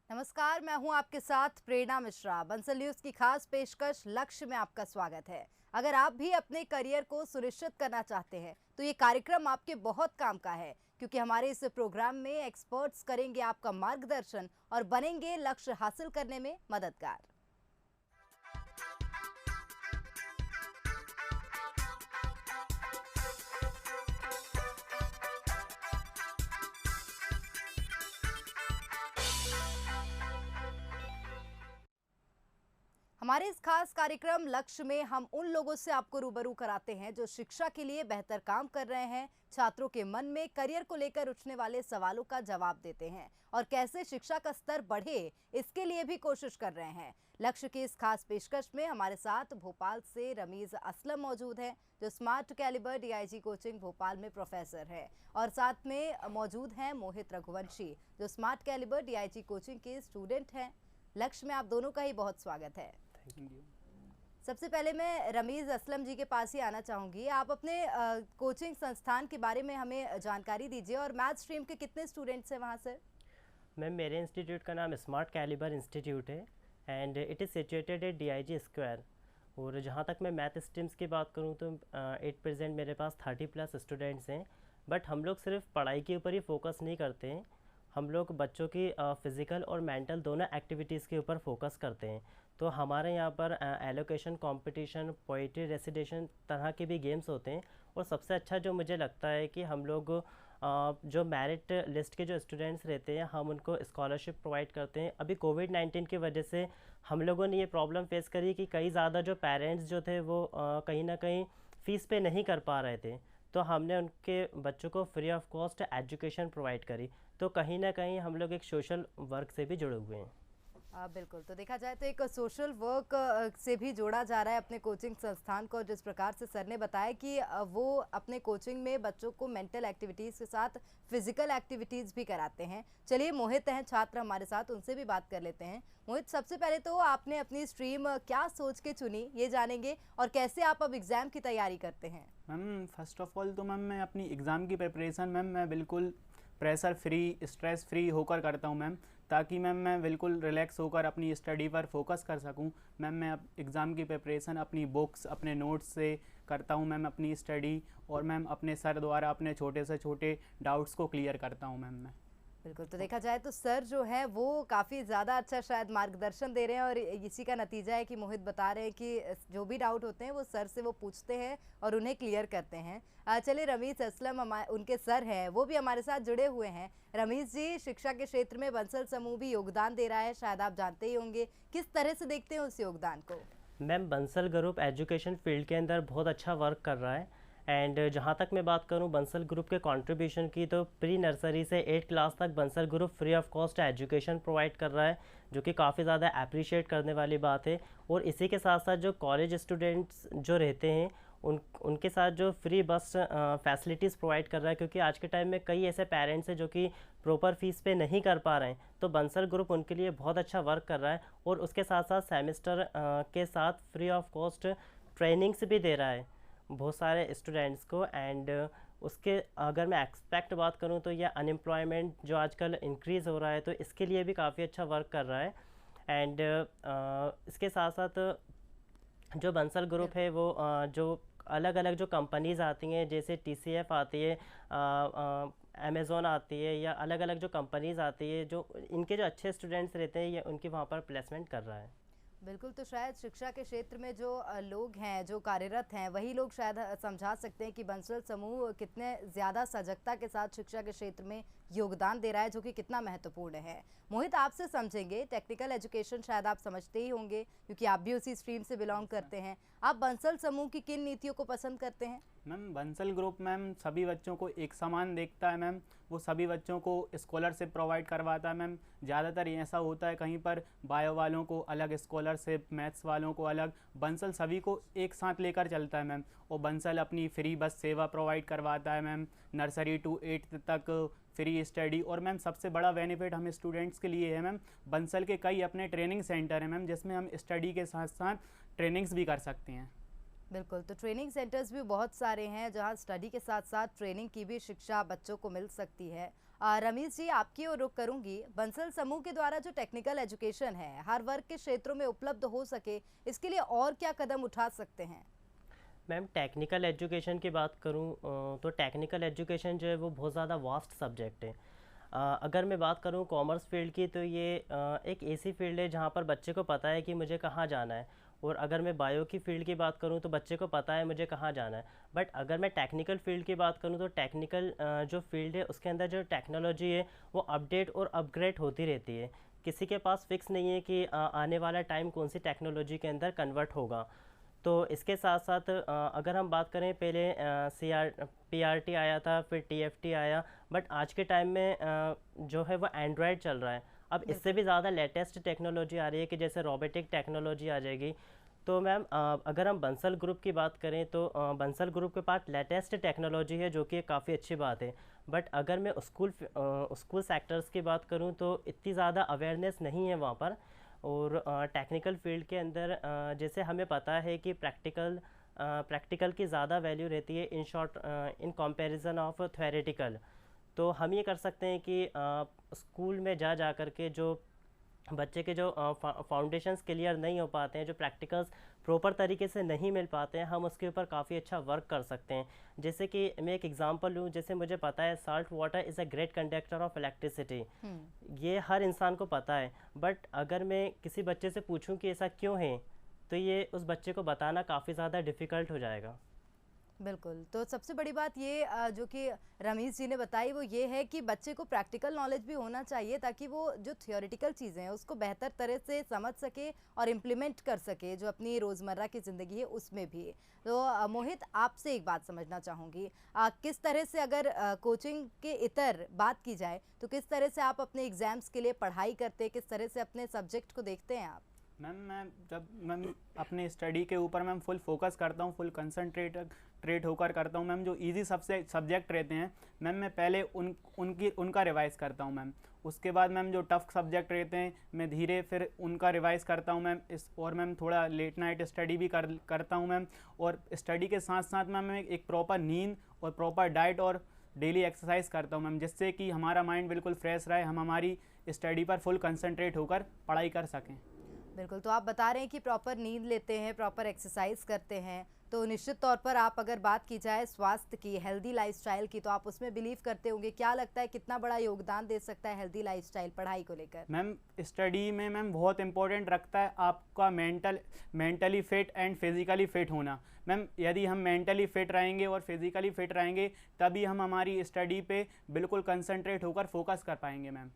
नमस्कार, मैं हूं आपके साथ प्रेरणा मिश्रा। बंसल न्यूज की खास पेशकश लक्ष्य में आपका स्वागत है। अगर आप भी अपने करियर को सुनिश्चित करना चाहते हैं तो ये कार्यक्रम आपके बहुत काम का है, क्योंकि हमारे इस प्रोग्राम में एक्सपर्ट्स करेंगे आपका मार्गदर्शन और बनेंगे लक्ष्य हासिल करने में मददगार। हमारे इस खास कार्यक्रम लक्ष्य में हम उन लोगों से आपको रूबरू कराते हैं जो शिक्षा के लिए बेहतर काम कर रहे हैं, छात्रों के मन में करियर को लेकर उठने वाले सवालों का जवाब देते हैं और कैसे शिक्षा का स्तर बढ़े इसके लिए भी कोशिश कर रहे हैं। लक्ष्य की इस खास पेशकश में हमारे साथ भोपाल से रमीज असलम मौजूद हैं, जो smart calibre DIG coaching Bhopal में प्रोफेसर है, और साथ में मौजूद हैं मोहित रघुवंशी, जो स्मार्ट कैलिबर डीआईजी कोचिंग के स्टूडेंट हैं। लक्ष्य में आप दोनों का ही बहुत स्वागत है। सबसे पहले मैं रमीज असलम जी के पास ही आना चाहूंगी। आप अपने कोचिंग संस्थान के बारे में हमें जानकारी दीजिए और मैथ स्ट्रीम के कितने स्टूडेंट्स हैं वहाँ से? मैम, मेरे इंस्टीट्यूट का नाम स्मार्ट कैलिबर इंस्टीट्यूट है and it is situated at DIG square. और जहाँ तक मैं मैथ स्ट्रीम्स की बात करूँ तो एट प्रेजेंट मेरे पास 30+ स्टूडेंट्स हैं। बट हम लोग सिर्फ पढ़ाई के ऊपर ही फोकस नहीं करते हैं, हम लोग बच्चों की फ़िज़िकल और मेंटल दोनों एक्टिविटीज़ के ऊपर फोकस करते हैं। तो हमारे यहाँ पर एलोकेशन कंपटीशन, पोइट्री रेसिटेशन तरह के भी गेम्स होते हैं। और सबसे अच्छा जो मुझे लगता है कि हम लोग जो मेरिट लिस्ट के जो स्टूडेंट्स रहते हैं हम उनको स्कॉलरशिप प्रोवाइड करते हैं। अभी कोविड-19 की वजह से हम लोगों ने ये प्रॉब्लम फेस करी कि कई ज़्यादा जो पेरेंट्स जो थे वो कहीं ना कहीं फ़ीस पे नहीं कर पा रहे थे, तो हमने उनके बच्चों को free of cost education provide करी। तो कहीं ना कहीं हम लोग एक सोशल वर्क से भी जुड़े हुए हैं। बिल्कुल, तो देखा जाए तो एक सोशल वर्क से भी जोड़ा जा रहा है अपने कोचिंग संस्थान को। जिस प्रकार से सर ने बताया कि वो अपने कोचिंग में बच्चों को मेंटल एक्टिविटीज़ के साथ फिजिकल एक्टिविटीज़ भी कराते हैं। चलिए, मोहित हैं छात्र हमारे साथ, उनसे भी बात कर लेते हैं। मोहित, सबसे पहले तो आपने अपनी स्ट्रीम क्या सोच के चुनी ये जानेंगे, और कैसे आप अब एग्ज़ाम की तैयारी करते हैं? मैम, फ़र्स्ट ऑफ़ ऑल तो मैम मैं अपनी एग्ज़ाम की प्रिपरेशन मैम मैं बिल्कुल प्रेशर फ्री, स्ट्रेस फ्री होकर करता हूँ मैम, ताकि मैम मैं बिल्कुल रिलैक्स होकर अपनी स्टडी पर फोकस कर सकूँ। मैम मैं अब एग्ज़ाम की प्रिपरेशन अपनी बुक्स, अपने नोट्स से करता हूँ मैम, अपनी स्टडी, और मैम अपने सर द्वारा अपने छोटे से छोटे डाउट्स को क्लियर करता हूँ मैम मैं। बिल्कुल, तो देखा जाए तो सर जो है वो काफ़ी ज़्यादा अच्छा शायद मार्गदर्शन दे रहे हैं, और इसी का नतीजा है कि मोहित बता रहे हैं कि जो भी डाउट होते हैं वो सर से वो पूछते हैं और उन्हें क्लियर करते हैं। चलिए, रमीज असलम उनके सर हैं, वो भी हमारे साथ जुड़े हुए हैं। रमीज जी, शिक्षा के क्षेत्र में बंसल समूह भी योगदान दे रहा है, शायद आप जानते ही होंगे। किस तरह से देखते हैं उस योगदान को? Ma'am, Bansal group education field के अंदर बहुत अच्छा वर्क कर रहा है। एंड जहाँ तक मैं बात करूँ बंसल ग्रुप के कंट्रीब्यूशन की, तो प्री नर्सरी से 8 क्लास तक Bansal group free of cost education provide कर रहा है, जो कि काफ़ी ज़्यादा अप्रिशिएट करने वाली बात है। और इसी के साथ साथ जो कॉलेज स्टूडेंट्स जो रहते हैं उनके साथ जो फ्री बस फैसिलिटीज़ प्रोवाइड कर रहा है, क्योंकि आज के टाइम में कई ऐसे पेरेंट्स हैं जो कि प्रॉपर फीस पे नहीं कर पा रहे हैं। तो बंसल ग्रुप उनके लिए बहुत अच्छा वर्क कर रहा है, और उसके साथ साथ सेमेस्टर के साथ फ्री ऑफ कॉस्ट ट्रेनिंग्स भी दे रहा है बहुत सारे स्टूडेंट्स को। एंड उसके अगर मैं एक्सपेक्ट बात करूं तो यह अनएम्प्लॉयमेंट जो आजकल इंक्रीज़ हो रहा है, तो इसके लिए भी काफ़ी अच्छा वर्क कर रहा है। एंड इसके साथ साथ जो बंसल ग्रुप है वो जो अलग अलग जो कंपनीज़ आती हैं, जैसे TCF आती है, अमेज़ोन आती है, या अलग अलग जो कंपनीज़ आती है, जो इनके जो अच्छे स्टूडेंट्स रहते हैं ये उनकी वहाँ पर प्लेसमेंट कर रहा है। बिल्कुल, तो शायद शिक्षा के क्षेत्र में जो लोग हैं, जो कार्यरत हैं, वही लोग शायद समझा सकते हैं कि बंसल समूह कितने ज़्यादा सजगता के साथ शिक्षा के क्षेत्र में योगदान दे रहा है, जो कि कितना महत्वपूर्ण है। मोहित, आपसे समझेंगे। टेक्निकल एजुकेशन शायद आप समझते ही होंगे, क्योंकि आप भी उसी स्ट्रीम से बिलोंग करते हैं। आप बंसल समूह की किन नीतियों को पसंद करते हैं? मैम, बंसल ग्रुप मैम सभी बच्चों को एक समान देखता है मैम, वो सभी बच्चों को स्कॉलरशिप प्रोवाइड करवाता है मैम। ज़्यादातर ऐसा होता है कहीं पर बायो वालों को अलग स्कॉलरशिप, मैथ्स वालों को अलग, बंसल सभी को एक साथ लेकर चलता है मैम। और बंसल अपनी फ्री बस सेवा प्रोवाइड करवाता है मैम, नर्सरी टू 8th तक फ्री स्टडी। और मैम सबसे बड़ा बेनिफिट हम स्टूडेंट्स के लिए है मैम, बंसल के कई अपने ट्रेनिंग सेंटर हैं मैम, जिसमें हम स्टडी के साथ साथ ट्रेनिंग्स भी कर सकते हैं। बिल्कुल, तो ट्रेनिंग सेंटर्स भी बहुत सारे हैं जहां स्टडी के साथ साथ ट्रेनिंग की भी शिक्षा बच्चों को मिल सकती है। रमीज जी, आपकी ओर रुख करूंगी। बंसल समूह के द्वारा जो टेक्निकल एजुकेशन है हर वर्ग के क्षेत्रों में उपलब्ध हो सके, इसके लिए और क्या कदम उठा सकते हैं? मैम टेक्निकल एजुकेशन की बात करूँ तो टेक्निकल एजुकेशन जो है वो बहुत ज़्यादा वास्ट सब्जेक्ट है। अगर मैं बात करूँ कॉमर्स फील्ड की तो ये एक ऐसी फील्ड है जहाँ पर बच्चे को पता है कि मुझे कहाँ जाना है। और अगर मैं बायो की फ़ील्ड की बात करूँ तो बच्चे को पता है मुझे कहाँ जाना है। बट अगर मैं टेक्निकल फील्ड की बात करूँ तो टेक्निकल जो फील्ड है उसके अंदर जो टेक्नोलॉजी है वो अपडेट और अपग्रेड होती रहती है। किसी के पास फिक्स नहीं है कि आने वाला टाइम कौन सी टेक्नोलॉजी के अंदर कन्वर्ट होगा। तो इसके साथ साथ अगर हम बात करें, पहले PRT आया था, फिर TFT आया, बट आज के टाइम में जो है वो एंड्रॉयड चल रहा है। अब इससे भी ज़्यादा लेटेस्ट टेक्नोलॉजी आ रही है कि जैसे रोबोटिक टेक्नोलॉजी आ जाएगी। तो मैम अगर हम बंसल ग्रुप की बात करें तो बंसल ग्रुप के पास लेटेस्ट टेक्नोलॉजी है जो कि काफ़ी अच्छी बात है। बट अगर मैं स्कूल सेक्टर्स की बात करूं तो इतनी ज़्यादा अवेयरनेस नहीं है वहाँ पर। और टेक्निकल फील्ड के अंदर जैसे हमें पता है कि प्रैक्टिकल की ज़्यादा वैल्यू रहती है इन कंपैरिजन ऑफ थ्योरेटिकल। तो हम ये कर सकते हैं कि स्कूल में जा कर के जो बच्चे के जो फाउंडेशंस क्लियर नहीं हो पाते हैं, जो प्रैक्टिकल्स प्रॉपर तरीके से नहीं मिल पाते हैं, हम उसके ऊपर काफ़ी अच्छा वर्क कर सकते हैं। जैसे कि मैं एक एग्जांपल लूँ, जैसे मुझे पता है salt water is a great conductor of electricity. ये हर इंसान को पता है। बट अगर मैं किसी बच्चे से पूछूं कि ऐसा क्यों है तो ये उस बच्चे को बताना काफ़ी ज़्यादा डिफ़िकल्ट हो जाएगा। बिल्कुल। तो सबसे बड़ी बात ये जो कि रमीज़ जी ने बताई वो ये है कि बच्चे को प्रैक्टिकल नॉलेज भी होना चाहिए ताकि वो जो थ्योरेटिकल चीज़ें हैं उसको बेहतर तरह से समझ सके और इम्प्लीमेंट कर सके जो अपनी रोज़मर्रा की ज़िंदगी है उसमें भी। तो मोहित, आपसे एक बात समझना चाहूँगी, किस तरह से अगर कोचिंग के इतर बात की जाए तो किस तरह से आप अपने एग्ज़ाम्स के लिए पढ़ाई करते हैं, किस तरह से अपने सब्जेक्ट को देखते हैं आप? मैम अपने स्टडी के ऊपर मैम फुल फोकस करता हूँ, फुल कंसंट्रेट होकर करता हूँ मैम। जो इजी सब्जेक्ट रहते हैं मैम मैं पहले उनका रिवाइज करता हूँ मैम। उसके बाद मैम जो टफ सब्जेक्ट रहते हैं मैं धीरे फिर उनका रिवाइज करता हूँ मैम। और मैम थोड़ा लेट नाइट स्टडी भी करता हूँ मैम। और स्टडी के साथ साथ मैम मैं एक प्रॉपर नींद और प्रॉपर डाइट और डेली एक्सरसाइज करता हूँ मैम, जिससे कि हमारा माइंड बिल्कुल फ्रेश रहे, हम हमारी स्टडी पर फुल कंसंट्रेट होकर पढ़ाई कर सकें। बिल्कुल। तो आप बता रहे हैं कि प्रॉपर नींद लेते हैं, प्रॉपर एक्सरसाइज करते हैं, तो निश्चित तौर पर आप अगर बात की जाए स्वास्थ्य की, हेल्दी लाइफस्टाइल की, तो आप उसमें बिलीव करते होंगे। क्या लगता है कितना बड़ा योगदान दे सकता है हेल्दी लाइफस्टाइल पढ़ाई को लेकर? मैम स्टडी में मैम बहुत इंपॉर्टेंट रखता है आपका mentally fit and physically fit होना। मैम यदि हम मेंटली फिट रहेंगे और फिजिकली फिट रहेंगे तभी हम हमारी स्टडी पे बिल्कुल कंसंट्रेट होकर फोकस कर पाएंगे मैम।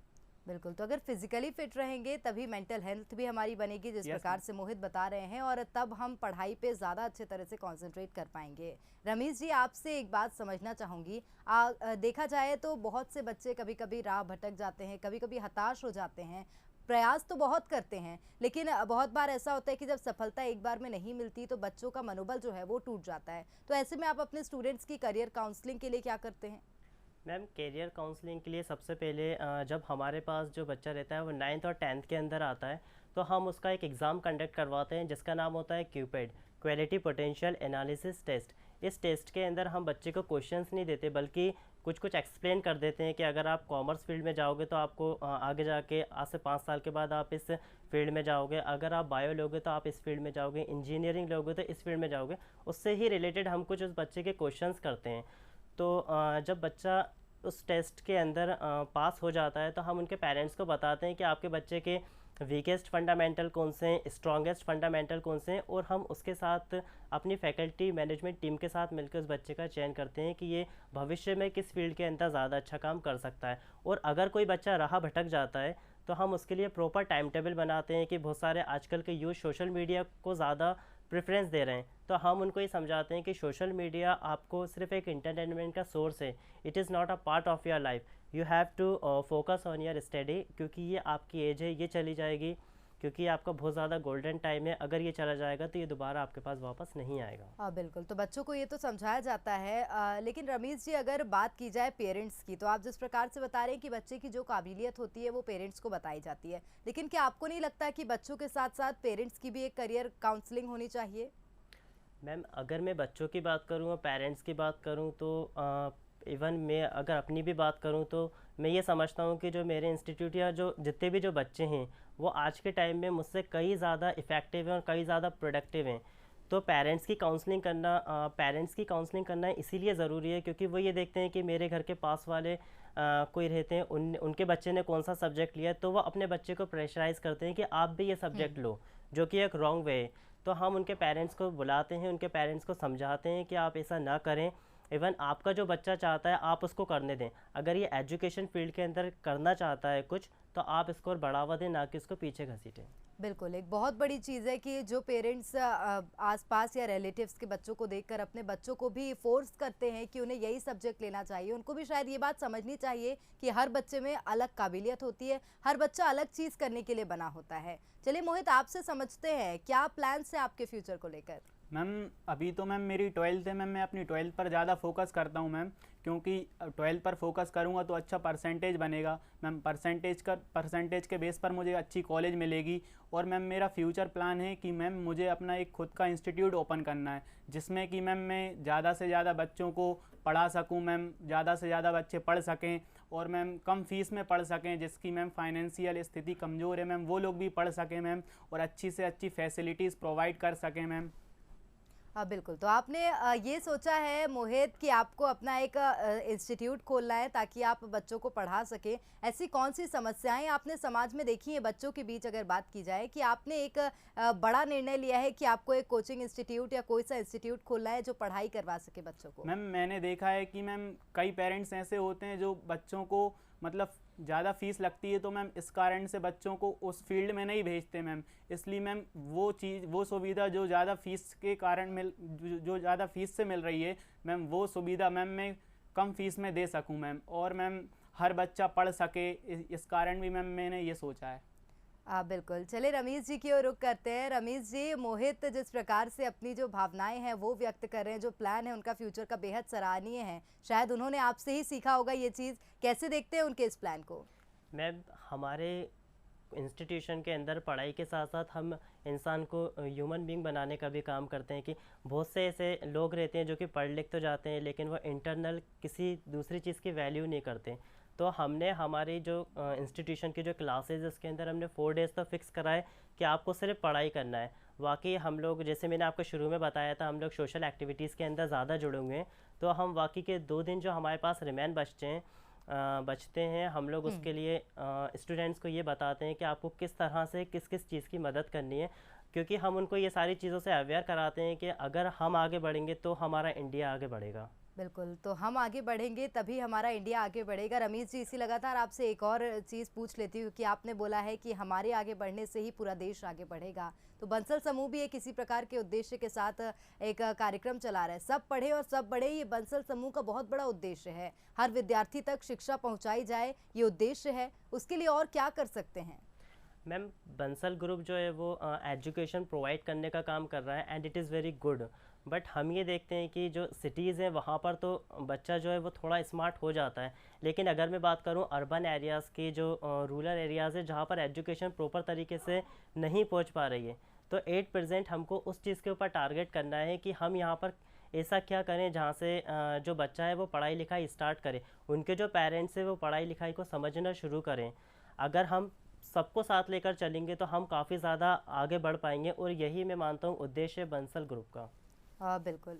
बिल्कुल। तो अगर फिजिकली फिट रहेंगे तभी मेंटल हेल्थ भी हमारी बनेगी, जिस प्रकार से मोहित बता रहे हैं, और तब हम पढ़ाई पे ज़्यादा अच्छे तरह से कंसंट्रेट कर पाएंगे। रमीज जी, आपसे एक बात समझना चाहूँगी। देखा जाए तो बहुत से बच्चे कभी कभी राह भटक जाते हैं, कभी कभी हताश हो जाते हैं, प्रयास तो बहुत करते हैं, लेकिन बहुत बार ऐसा होता है कि जब सफलता एक बार में नहीं मिलती तो बच्चों का मनोबल जो है वो टूट जाता है। तो ऐसे में आप अपने स्टूडेंट्स की करियर काउंसलिंग के लिए क्या करते हैं? मैम करियर काउंसलिंग के लिए सबसे पहले जब हमारे पास जो बच्चा रहता है वो 9th और 10th के अंदर आता है तो हम उसका एक एग्ज़ाम कंडक्ट करवाते हैं जिसका नाम होता है क्यूपेड, क्वालिटी पोटेंशियल एनालिसिस टेस्ट। इस टेस्ट के अंदर हम बच्चे को क्वेश्चंस नहीं देते बल्कि कुछ एक्सप्लेन कर देते हैं कि अगर आप कॉमर्स फील्ड में जाओगे तो आपको आगे जाके आज से 5 साल के बाद आप इस फील्ड में जाओगे, अगर आप बायो लोगे तो आप इस फील्ड में जाओगे, इंजीनियरिंग लोगे तो इस फील्ड में जाओगे। उससे ही रिलेटेड हम कुछ उस बच्चे के क्वेश्चंस करते हैं। तो जब बच्चा उस टेस्ट के अंदर पास हो जाता है तो हम उनके पेरेंट्स को बताते हैं कि आपके बच्चे के वीकेस्ट फंडामेंटल कौन से हैं, स्ट्रॉन्गेस्ट फंडामेंटल कौन से हैं, और हम उसके साथ अपनी फैकल्टी मैनेजमेंट टीम के साथ मिलकर उस बच्चे का चयन करते हैं कि ये भविष्य में किस फील्ड के अंदर ज़्यादा अच्छा काम कर सकता है। और अगर कोई बच्चा राह भटक जाता है तो हम उसके लिए प्रॉपर टाइम टेबल बनाते हैं कि बहुत सारे आजकल के यूथ सोशल मीडिया को ज़्यादा प्रेफरेंस दे रहे हैं, तो हम उनको ये समझाते हैं कि सोशल मीडिया आपको सिर्फ एक इंटरटेनमेंट का सोर्स है, it is not a part of your life, you have to focus on your study, क्योंकि ये आपकी एज है, ये चली जाएगी, क्योंकि आपका बहुत ज़्यादा गोल्डन टाइम है, अगर ये चला जाएगा तो ये दोबारा आपके पास वापस नहीं आएगा। हाँ बिल्कुल। तो बच्चों को ये तो समझाया जाता है, लेकिन रमीज जी अगर बात की जाए पेरेंट्स की, तो आप जिस प्रकार से बता रहे हैं कि बच्चे की जो काबिलियत होती है वो पेरेंट्स को बताई जाती है, लेकिन क्या आपको नहीं लगता कि बच्चों के साथ साथ पेरेंट्स की भी एक करियर काउंसलिंग होनी चाहिए? मैम अगर मैं बच्चों की बात करूँ और पेरेंट्स की बात करूँ तो इवन मैं अगर अपनी भी बात करूँ तो मैं ये समझता हूँ कि जो मेरे इंस्टीट्यूट या जो जितने भी जो बच्चे हैं वो आज के टाइम में मुझसे कई ज़्यादा इफ़ेक्टिव हैं और कई ज़्यादा प्रोडक्टिव हैं। तो पेरेंट्स की काउंसलिंग करना इसीलिए ज़रूरी है क्योंकि वो ये देखते हैं कि मेरे घर के पास वाले कोई रहते हैं, उनके बच्चे ने कौन सा सब्जेक्ट लिया है, तो वो अपने बच्चे को प्रेशराइज़ करते हैं कि आप भी ये सब्जेक्ट लो, जो कि एक रॉन्ग वे है। तो हम उनके पेरेंट्स को बुलाते हैं, उनके पेरेंट्स को समझाते हैं कि आप ऐसा ना करें। इवन आपका जो बच्चा चाहता है आप उसको करने दें। अगर ये एजुकेशन फील्ड के अंदर करना चाहता है कुछ, तो आप इसको और बढ़ावा दें, ना कि उसको पीछे घसीटें। बिल्कुल, एक बहुत बड़ी चीज़ है कि जो पेरेंट्स आसपास या रिलेटिव्स के बच्चों को देखकर अपने बच्चों को भी फोर्स करते हैं कि उन्हें यही सब्जेक्ट लेना चाहिए। उनको भी शायद ये बात समझनी चाहिए कि हर बच्चे में अलग काबिलियत होती है, हर बच्चा अलग चीज़ करने के लिए बना होता है। चलिए मोहित, आपसे समझते हैं क्या प्लान्स है आपके फ्यूचर को लेकर? मैम अभी तो मैम मेरी 12th है मैम, मैं अपनी 12th पर ज़्यादा फोकस करता हूँ मैम, क्योंकि 12th पर फोकस करूँगा तो अच्छा परसेंटेज बनेगा मैम। परसेंटेज के बेस पर मुझे अच्छी कॉलेज मिलेगी। और मैम मेरा फ्यूचर प्लान है कि मैम मुझे अपना एक खुद का इंस्टीट्यूट ओपन करना है, जिसमें कि मैम मैं ज़्यादा से ज़्यादा बच्चों को पढ़ा सकूँ मैम, ज़्यादा से ज़्यादा बच्चे पढ़ सकें और मैम कम फीस में पढ़ सकें। जिसकी मैम फाइनेंशियल स्थिति कमज़ोर है मैम, वो लोग भी पढ़ सकें मैम, और अच्छी से अच्छी फैसिलिटीज़ प्रोवाइड कर सकें मैम। हाँ बिल्कुल, तो आपने ये सोचा है मोहित कि आपको अपना एक इंस्टीट्यूट खोलना है ताकि आप बच्चों को पढ़ा सकें। ऐसी कौन सी समस्याएं आपने समाज में देखी हैं बच्चों के बीच, अगर बात की जाए, कि आपने एक बड़ा निर्णय लिया है कि आपको एक कोचिंग इंस्टीट्यूट या कोई सा इंस्टीट्यूट खोलना है जो पढ़ाई करवा सके बच्चों को? मैम मैंने देखा है कि मैम कई पेरेंट्स ऐसे होते हैं जो बच्चों को मतलब ज़्यादा फीस लगती है, तो मैम इस कारण से बच्चों को उस फील्ड में नहीं भेजते मैम। इसलिए मैम वो सुविधा जो ज़्यादा फीस के कारण जो ज़्यादा फीस से मिल रही है मैम, वो सुविधा मैम मैं कम फीस में दे सकूं मैम, और मैम हर बच्चा पढ़ सके। इस कारण भी मैम मैंने ये सोचा है। बिल्कुल, चलिए रमीश जी की ओर रुख करते हैं। रमीश जी, मोहित जिस प्रकार से अपनी जो भावनाएं हैं वो व्यक्त कर रहे हैं, जो प्लान है उनका फ्यूचर का बेहद सराहनीय है। शायद उन्होंने आपसे ही सीखा होगा ये चीज़। कैसे देखते हैं उनके इस प्लान को? मैम हमारे इंस्टीट्यूशन के अंदर पढ़ाई के साथ साथ हम इंसान को ह्यूमन बीइंग बनाने का भी काम करते हैं कि बहुत से ऐसे लोग रहते हैं जो कि पढ़ लिख तो जाते हैं लेकिन वो इंटरनल किसी दूसरी चीज़ की वैल्यू नहीं करते। तो हमने हमारी जो इंस्टीट्यूशन की जो क्लासेज उसके अंदर हमने 4 डेज़ तो फिक्स कराए कि आपको सिर्फ पढ़ाई करना है। वाकई हम लोग, जैसे मैंने आपको शुरू में बताया था, हम लोग सोशल एक्टिविटीज़ के अंदर ज़्यादा जुड़े हुए हैं। तो हम वाकई के 2 दिन जो हमारे पास रिमेन बचते हैं, हम लोग उसके लिए स्टूडेंट्स को ये बताते हैं कि आपको किस तरह से किस किस चीज़ की मदद करनी है, क्योंकि हम उनको ये सारी चीज़ों से अवेयर कराते हैं कि अगर हम आगे बढ़ेंगे तो हमारा इंडिया आगे बढ़ेगा। बिल्कुल, तो हम आगे बढ़ेंगे तभी हमारा इंडिया आगे बढ़ेगा। रमीश जी, इसी लगातार आपसे एक और चीज़ पूछ लेती हूँ कि आपने बोला है कि हमारे आगे बढ़ने से ही पूरा देश आगे बढ़ेगा। तो बंसल समूह भी एक इसी प्रकार के उद्देश्य के साथ एक कार्यक्रम चला रहा है, सब पढ़े और सब बढ़े। ये बंसल समूह का बहुत बड़ा उद्देश्य है। हर विद्यार्थी तक शिक्षा पहुँचाई जाए, ये उद्देश्य है। उसके लिए और क्या कर सकते हैं? मैम बंसल ग्रुप जो है वो एजुकेशन प्रोवाइड करने का काम कर रहा है and it is very good. But हम ये देखते हैं कि जो सिटीज़ हैं वहाँ पर तो बच्चा जो है वो थोड़ा स्मार्ट हो जाता है, लेकिन अगर मैं बात करूँ अर्बन एरियाज़ की, जो रूरल एरियाज़ है जहाँ पर एजुकेशन प्रॉपर तरीके से नहीं पहुँच पा रही है, तो 8% हमको उस चीज़ के ऊपर टारगेट करना है कि हम यहाँ पर ऐसा क्या करें जहाँ से जो बच्चा है वो पढ़ाई लिखाई स्टार्ट करे, उनके जो पेरेंट्स हैं वो पढ़ाई लिखाई को समझना शुरू करें। अगर हम सबको साथ लेकर चलेंगे तो हम काफ़ी ज़्यादा आगे बढ़ पाएंगे, और यही मैं मानता हूँ उद्देश्य बंसल ग्रुप का। बिल्कुल।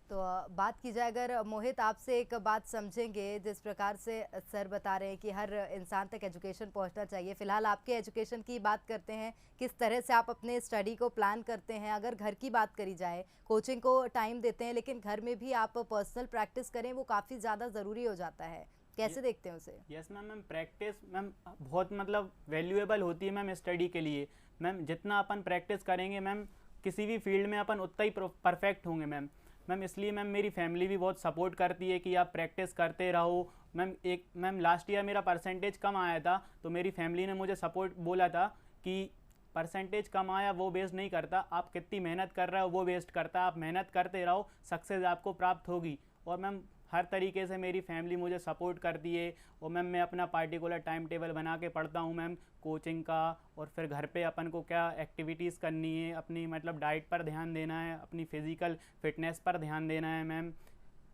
तो बात की जाए, अगर मोहित आपसे एक बात समझेंगे, जिस प्रकार से सर बता रहे हैं कि हर इंसान तक एजुकेशन पहुंचना चाहिए। फ़िलहाल आपके एजुकेशन की बात करते हैं, किस तरह से आप अपने स्टडी को प्लान करते हैं। अगर घर की बात करी जाए, कोचिंग को टाइम देते हैं लेकिन घर में भी आप पर्सनल प्रैक्टिस करें, वो काफ़ी ज़्यादा ज़रूरी हो जाता है। कैसे देखते हैं उसे? Yes ma'am, ma'am practice ma'am बहुत मतलब वैल्यूएबल होती है मैम स्टडी के लिए। मैम जितना अपन प्रैक्टिस करेंगे मैम, किसी भी फील्ड में अपन उतना ही परफेक्ट होंगे मैम। मैम इसलिए मैम मेरी फैमिली भी बहुत सपोर्ट करती है कि आप प्रैक्टिस करते रहो। मैम लास्ट ईयर मेरा परसेंटेज कम आया था, तो मेरी फैमिली ने मुझे सपोर्ट बोला था कि परसेंटेज कम आया वो वेस्ट नहीं करता, आप कितनी मेहनत कर रहे हो वो वेस्ट करता, आप मेहनत करते रहो, सक्सेस आपको प्राप्त होगी। और मैम हर तरीके से मेरी फैमिली मुझे सपोर्ट करती है। और मैम मैं अपना पार्टिकुलर टाइम टेबल बना के पढ़ता हूँ मैम, कोचिंग का, और फिर घर पे अपन को क्या एक्टिविटीज़ करनी है, अपनी मतलब डाइट पर ध्यान देना है, अपनी फिज़िकल फिटनेस पर ध्यान देना है मैम,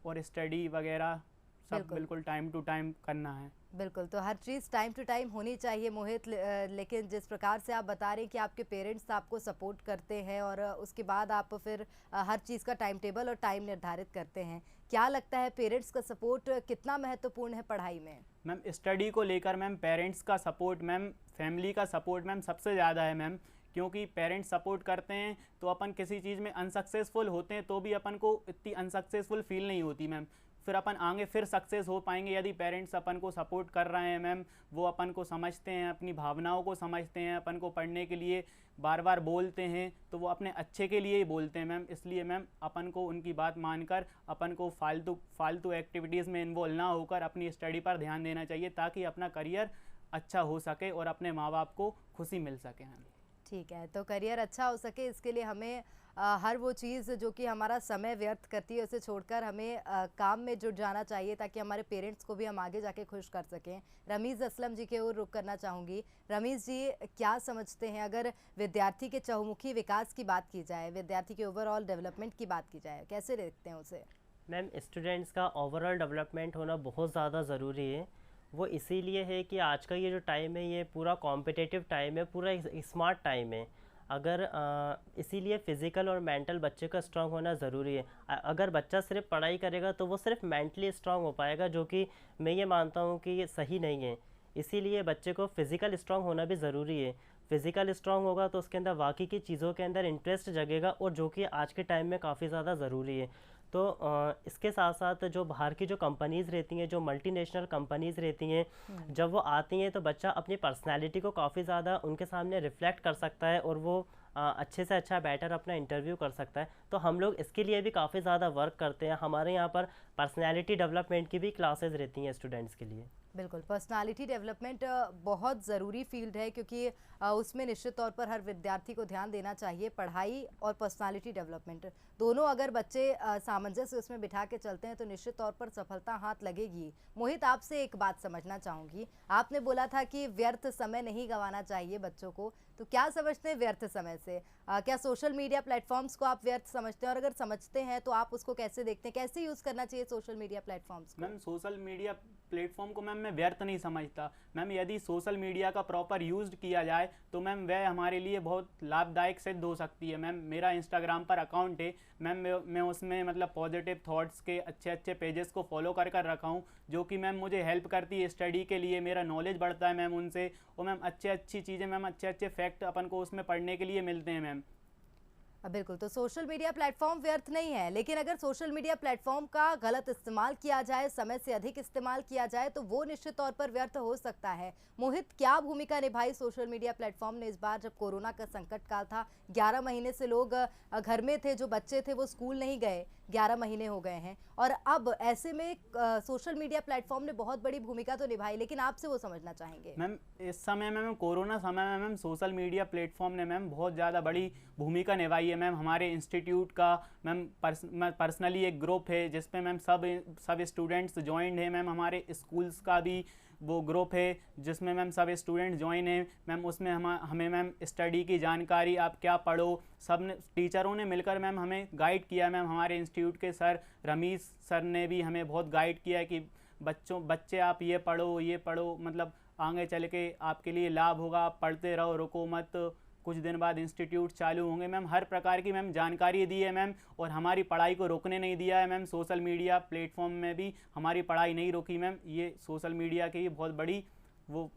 और स्टडी वगैरह सब बिल्कुल। बिल्कुल टाइम टू टाइम करना है। बिल्कुल, तो हर चीज़ टाइम टू टाइम होनी चाहिए मोहित, लेकिन जिस प्रकार से आप बता रहे हैं कि आपके पेरेंट्स आपको सपोर्ट करते हैं और उसके बाद आप फिर हर चीज़ का टाइम टेबल और टाइम निर्धारित करते हैं। क्या लगता है पेरेंट्स का सपोर्ट कितना महत्वपूर्ण है पढ़ाई में? मैम स्टडी को लेकर मैम पेरेंट्स का सपोर्ट, मैम फैमिली का सपोर्ट मैम सबसे ज़्यादा है मैम, क्योंकि पेरेंट्स सपोर्ट करते हैं तो अपन किसी चीज़ में अनसक्सेसफुल होते हैं तो भी अपन को इतनी अनसक्सेसफुल फील नहीं होती मैम, फिर अपन आगे फिर सक्सेस हो पाएंगे यदि पेरेंट्स अपन को सपोर्ट कर रहे हैं मैम। वो अपन को समझते हैं, अपनी भावनाओं को समझते हैं, अपन को पढ़ने के लिए बार बार बोलते हैं तो वो अपने अच्छे के लिए ही बोलते हैं मैम। इसलिए मैम अपन को उनकी बात मानकर अपन को फालतू एक्टिविटीज़ में इन्वॉल्व ना होकर अपनी स्टडी पर ध्यान देना चाहिए ताकि अपना करियर अच्छा हो सके और अपने माँ बाप को खुशी मिल सके मैम। ठीक है, तो करियर अच्छा हो सके इसके लिए हमें हर वो चीज़ जो कि हमारा समय व्यर्थ करती है उसे छोड़कर हमें काम में जुट जाना चाहिए ताकि हमारे पेरेंट्स को भी हम आगे जाके खुश कर सकें। रमीज़ असलम जी के ओर रुख करना चाहूँगी। रमीज़ जी, क्या समझते हैं अगर विद्यार्थी के चहुमुखी विकास की बात की जाए, विद्यार्थी के ओवरऑल डेवलपमेंट की बात की जाए, कैसे देखते हैं उसे? मैम स्टूडेंट्स का ओवरऑल डेवलपमेंट होना बहुत ज़्यादा ज़रूरी है। वो इसीलिए है कि आज का ये जो टाइम है ये पूरा कॉम्पिटिटिव टाइम है, पूरा स्मार्ट टाइम है। अगर इसीलिए फ़िज़िकल और मेंटल बच्चे का स्ट्रांग होना ज़रूरी है। अगर बच्चा सिर्फ पढ़ाई करेगा तो वो सिर्फ मेंटली स्ट्रांग हो पाएगा, जो कि मैं ये मानता हूँ कि ये सही नहीं है। इसीलिए बच्चे को फ़िज़िकल स्ट्रांग होना भी ज़रूरी है। फ़िज़िकल स्ट्रांग होगा तो उसके अंदर वाकई की चीज़ों के अंदर इंटरेस्ट जगेगा, और जो कि आज के टाइम में काफ़ी ज़्यादा ज़रूरी है। तो इसके साथ साथ जो बाहर की जो कंपनीज़ रहती हैं, जो मल्टीनेशनल कंपनीज़ रहती हैं, जब वो आती हैं तो बच्चा अपनी पर्सनैलिटी को काफ़ी ज़्यादा उनके सामने रिफ्लेक्ट कर सकता है और वो अच्छे से अच्छा बेटर अपना इंटरव्यू कर सकता है। तो हम लोग इसके लिए भी काफ़ी ज़्यादा वर्क करते हैं। हमारे यहाँ पर पर्सनैलिटी डेवलपमेंट की भी क्लासेस रहती हैं स्टूडेंट्स के लिए। बिल्कुल, पर्सनालिटी डेवलपमेंट बहुत ज़रूरी फील्ड है क्योंकि उसमें निश्चित तौर पर हर विद्यार्थी को ध्यान देना चाहिए। पढ़ाई और पर्सनालिटी डेवलपमेंट दोनों अगर बच्चे सामंजस्य उसमें बिठा के चलते हैं तो निश्चित तौर पर सफलता हाथ लगेगी। मोहित, आपसे एक बात समझना चाहूँगी। आपने बोला था कि व्यर्थ समय नहीं गंवाना चाहिए बच्चों को, तो क्या समझते हैं व्यर्थ समय से? क्या सोशल मीडिया प्लेटफॉर्म्स को आप व्यर्थ समझते हैं, और अगर समझते हैं तो आप उसको कैसे देखते हैं? कैसे यूज़ करना चाहिए सोशल मीडिया प्लेटफॉर्म्स को? मैम सोशल मीडिया प्लेटफॉर्म को मैम मैं व्यर्थ नहीं समझता। मैम यदि सोशल मीडिया का प्रॉपर यूज़ किया जाए तो मैम वह हमारे लिए बहुत लाभदायक सिद्ध हो सकती है। मैम मेरा इंस्टाग्राम पर अकाउंट है मैम, मैं उसमें मतलब पॉजिटिव थॉट्स के अच्छे अच्छे पेजेस को फॉलो कर रखा हूँ, जो कि मैम मुझे हेल्प करती है स्टडी के लिए। मेरा नॉलेज बढ़ता है मैम उनसे, और मैम अच्छी चीज़ें, मैम अच्छे अच्छे फैक्ट अपन को उसमें पढ़ने के लिए मिलते हैं मैम। बिल्कुल, तो सोशल मीडिया प्लेटफॉर्म व्यर्थ नहीं है, लेकिन अगर सोशल मीडिया प्लेटफॉर्म का गलत इस्तेमाल किया जाए, समय से अधिक इस्तेमाल किया जाए तो वो निश्चित तौर पर व्यर्थ हो सकता है। मोहित, क्या भूमिका निभाई सोशल मीडिया प्लेटफॉर्म ने इस बार जब कोरोना का संकट काल था? 11 महीने से लोग घर में थे, जो बच्चे थे वो स्कूल नहीं गए, 11 महीने हो गए हैं, और अब ऐसे में सोशल मीडिया प्लेटफॉर्म ने बहुत बड़ी भूमिका तो निभाई, लेकिन आपसे वो समझना चाहेंगे। मैम इस समय में मैम कोरोना समय में मैम सोशल मीडिया प्लेटफॉर्म ने मैम बहुत ज़्यादा बड़ी भूमिका निभाई है मैम। हमारे इंस्टीट्यूट का मैम पर्सनली एक ग्रुप है जिसपे मैम सब स्टूडेंट्स ज्वाइंड हैं मैम। हमारे स्कूल्स का भी वो ग्रुप है जिसमें मैम सब स्टूडेंट ज्वाइन हैं मैम। उसमें हमें मैम स्टडी की जानकारी, आप क्या पढ़ो, सब ने टीचरों ने मिलकर मैम हमें गाइड किया मैम। हमारे इंस्टीट्यूट के सर रमीश सर ने भी हमें बहुत गाइड किया कि बच्चे आप ये पढ़ो, मतलब आगे चल के आपके लिए लाभ होगा, आप पढ़ते रहो, रुको मत, कुछ दिन बाद इंस्टीट्यूट चालू होंगे मैम। हर प्रकार की मैम जानकारी दी है मैम, और हमारी पढ़ाई को रोकने नहीं दिया है मैम। सोशल मीडिया प्लेटफॉर्म में भी हमारी पढ़ाई नहीं रोकी मैम। ये सोशल मीडिया की बहुत बड़ी वो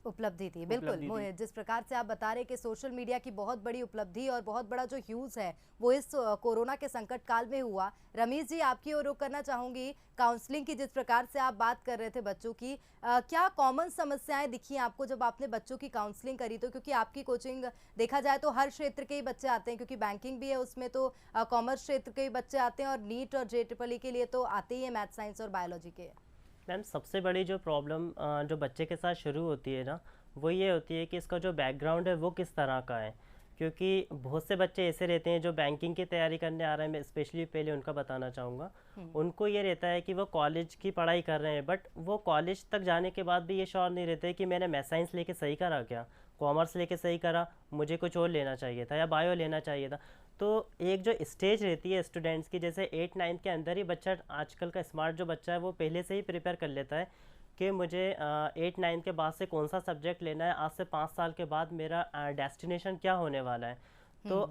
उपलब्धि थी। बिल्कुल मोहित, जिस प्रकार से आप बता रहे कि सोशल मीडिया की बहुत बड़ी उपलब्धि और बहुत बड़ा जो यूज़ है वो इस कोरोना के संकट काल में हुआ। रमीश जी, आपकी ओर रुख करना चाहूँगी। काउंसलिंग की जिस प्रकार से आप बात कर रहे थे बच्चों की, क्या कॉमन समस्याएं दिखी आपको जब आपने बच्चों की काउंसलिंग करी? तो क्योंकि आपकी कोचिंग देखा जाए तो हर क्षेत्र के ही बच्चे आते हैं, क्योंकि बैंकिंग भी है उसमें, तो कॉमर्स क्षेत्र के ही बच्चे आते हैं, और नीट और JEEE के लिए तो आते ही है मैथ, साइंस और बायोलॉजी के। मैम सबसे बड़ी जो प्रॉब्लम जो बच्चे के साथ शुरू होती है ना, वो ये होती है कि इसका जो बैकग्राउंड है वो किस तरह का है। क्योंकि बहुत से बच्चे ऐसे रहते हैं जो बैंकिंग की तैयारी करने आ रहे हैं, मैं स्पेशली पहले उनका बताना चाहूँगा। उनको ये रहता है कि वो कॉलेज की पढ़ाई कर रहे हैं, बट वो कॉलेज तक जाने के बाद भी ये श्योर नहीं रहते कि मैंने मैथ साइंस लेके सही करा क्या। कॉमर्स लेके सही करा, मुझे कुछ और लेना चाहिए था या बायो लेना चाहिए था। तो एक जो स्टेज रहती है स्टूडेंट्स की, जैसे 8-9 के अंदर ही बच्चा, आजकल का स्मार्ट जो बच्चा है वो पहले से ही प्रिपेयर कर लेता है कि मुझे 8-9 के बाद से कौन सा सब्जेक्ट लेना है, आज से 5 साल के बाद मेरा डेस्टिनेशन क्या होने वाला है। तो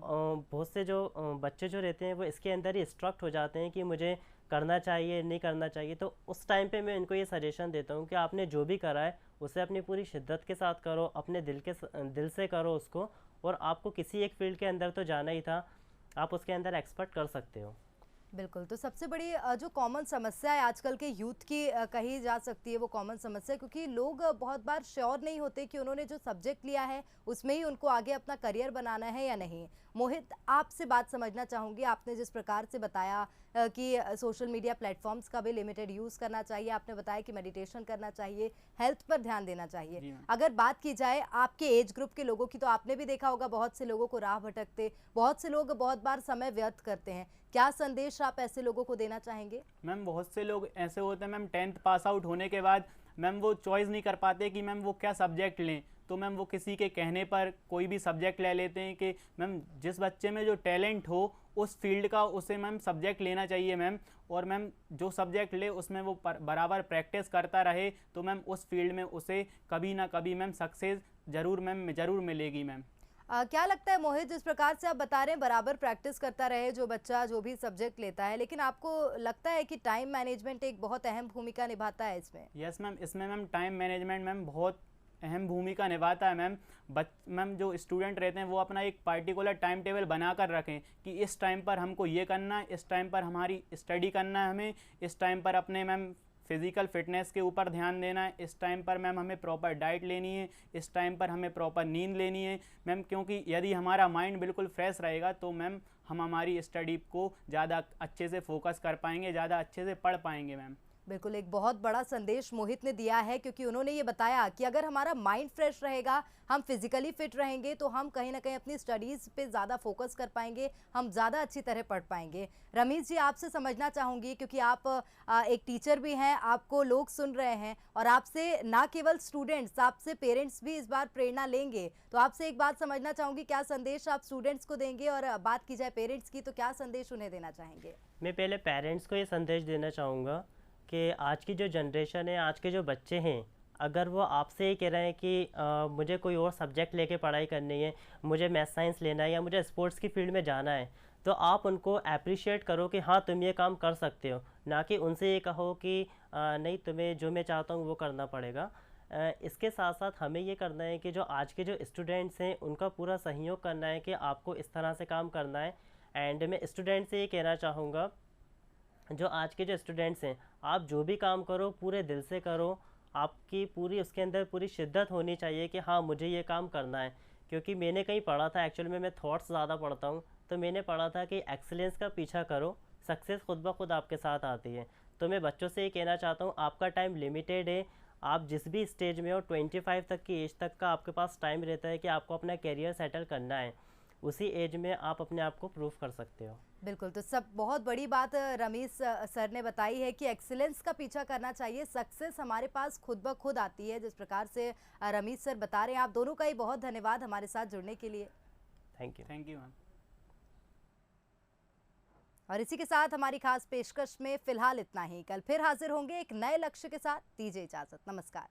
बहुत से जो बच्चे जो रहते हैं वो इसके अंदर ही इंस्ट्रक्ट हो जाते हैं कि मुझे करना चाहिए नहीं करना चाहिए। तो उस टाइम पे मैं इनको ये सजेशन देता हूँ कि आपने जो भी करा है उसे अपनी पूरी शिद्दत के साथ करो, अपने दिल से करो उसको, और आपको किसी एक फील्ड के अंदर तो जाना ही था, आप उसके अंदर एक्सपर्ट कर सकते हो। बिल्कुल, तो सबसे बड़ी जो कॉमन समस्या है आजकल के यूथ की कही जा सकती है वो कॉमन समस्या, क्योंकि लोग बहुत बार श्योर नहीं होते कि उन्होंने जो सब्जेक्ट लिया है उसमें ही उनको आगे अपना करियर बनाना है या नहीं। मोहित, आपसे बात समझना चाहूँगी, आपने जिस प्रकार से बताया कि सोशल मीडिया प्लेटफॉर्म्स का भी लिमिटेड यूज़ करना चाहिए, आपने बताया कि मेडिटेशन करना चाहिए, हेल्थ पर ध्यान देना चाहिए। अगर बात की जाए आपके एज ग्रुप के लोगों की, तो आपने भी देखा होगा बहुत से लोगों को राह भटकते, बहुत से लोग बहुत बार समय व्यर्थ करते हैं। क्या संदेश आप ऐसे लोगों को देना चाहेंगे? मैम बहुत से लोग ऐसे होते हैं मैम, 10th पास आउट होने के बाद मैम वो चॉइस नहीं कर पाते कि मैम वो क्या सब्जेक्ट लें, तो मैम वो किसी के कहने पर कोई भी सब्जेक्ट ले लेते हैं कि मैम जिस बच्चे में जो टैलेंट हो उस फील्ड का उसे मैम सब्जेक्ट लेना चाहिए मैम, और मैम जो सब्जेक्ट ले उसमें वो बराबर प्रैक्टिस करता रहे तो मैम उस फील्ड में उसे कभी ना कभी मैम सक्सेस ज़रूर मिलेगी मैम। क्या लगता है मोहित, जिस प्रकार से आप बता रहे हैं बराबर प्रैक्टिस करता रहे जो बच्चा जो भी सब्जेक्ट लेता है, लेकिन आपको लगता है कि टाइम मैनेजमेंट एक बहुत अहम भूमिका निभाता है इसमें? यस मैम, इसमें मैम टाइम मैनेजमेंट मैम बहुत अहम भूमिका निभाता है मैम। मैम जो स्टूडेंट रहते हैं वो अपना एक पार्टिकुलर टाइम टेबल बना कर रखें कि इस टाइम पर हमको ये करना है, इस टाइम पर हमारी स्टडी करना है, हमें इस टाइम पर अपने मैम फिज़िकल फिटनेस के ऊपर ध्यान देना है, इस टाइम पर मैम हमें प्रॉपर डाइट लेनी है, इस टाइम पर हमें प्रॉपर नींद लेनी है मैम, क्योंकि यदि हमारा माइंड बिल्कुल फ्रेश रहेगा तो मैम हम हमारी स्टडी को ज़्यादा अच्छे से फोकस कर पाएंगे, ज़्यादा अच्छे से पढ़ पाएंगे मैम। बिल्कुल, एक बहुत बड़ा संदेश मोहित ने दिया है, क्योंकि उन्होंने ये बताया कि अगर हमारा माइंड फ्रेश रहेगा, हम फिजिकली फिट रहेंगे, तो हम कहीं ना कहीं अपनी स्टडीज़ पे ज़्यादा फोकस कर पाएंगे, हम ज़्यादा अच्छी तरह पढ़ पाएंगे। रमेश जी, आपसे समझना चाहूँगी, क्योंकि आप एक टीचर भी हैं, आपको लोग सुन रहे हैं, और आपसे ना केवल स्टूडेंट्स, आपसे पेरेंट्स भी इस बार प्रेरणा लेंगे, तो आपसे एक बात समझना चाहूँगी, क्या संदेश आप स्टूडेंट्स को देंगे, और बात की जाए पेरेंट्स की तो क्या संदेश उन्हें देना चाहेंगे? मैं पहले पेरेंट्स को ये संदेश देना चाहूँगा कि आज की जो जनरेशन है, आज के जो बच्चे हैं, अगर वो आपसे ये कह रहे हैं कि मुझे कोई और सब्जेक्ट लेके पढ़ाई करनी है, मुझे मैथ साइंस लेना है या मुझे स्पोर्ट्स की फील्ड में जाना है, तो आप उनको अप्रिशिएट करो कि हाँ तुम ये काम कर सकते हो, ना कि उनसे ये कहो कि नहीं तुम्हें जो मैं चाहता हूँ वो करना पड़ेगा। इसके साथ साथ हमें ये करना है कि जो आज के जो स्टूडेंट्स हैं उनका पूरा सहयोग करना है कि आपको इस तरह से काम करना है। एंड मैं स्टूडेंट से ये कहना चाहूँगा, जो आज के जो स्टूडेंट्स हैं, आप जो भी काम करो पूरे दिल से करो, आपकी पूरी उसके अंदर पूरी शिद्दत होनी चाहिए कि हाँ मुझे ये काम करना है। क्योंकि मैंने कहीं पढ़ा था, एक्चुअल में मैं थॉट्स ज़्यादा पढ़ता हूँ, तो मैंने पढ़ा था कि एक्सीलेंस का पीछा करो, सक्सेस खुद ब खुद आपके साथ आती है। तो मैं बच्चों से ये कहना चाहता हूँ, आपका टाइम लिमिटेड है, आप जिस भी स्टेज में हो, 25 तक की एज तक का आपके पास टाइम रहता है कि आपको अपना करियर सेटल करना है, उसी एज में आप अपने आप को प्रूव कर सकते हो। बिल्कुल, तो सब बहुत बड़ी बात रमेश सर ने बताई है कि एक्सीलेंस का पीछा करना चाहिए, सक्सेस हमारे पास खुद ब खुद आती है, जिस प्रकार से रमेश सर बता रहे हैं। आप दोनों का ही बहुत धन्यवाद हमारे साथ जुड़ने के लिए। Thank you ma'am. और इसी के साथ हमारी खास पेशकश में फिलहाल इतना ही। कल फिर हाजिर होंगे एक नए लक्ष्य के साथ। दीजिए इजाजत, नमस्कार।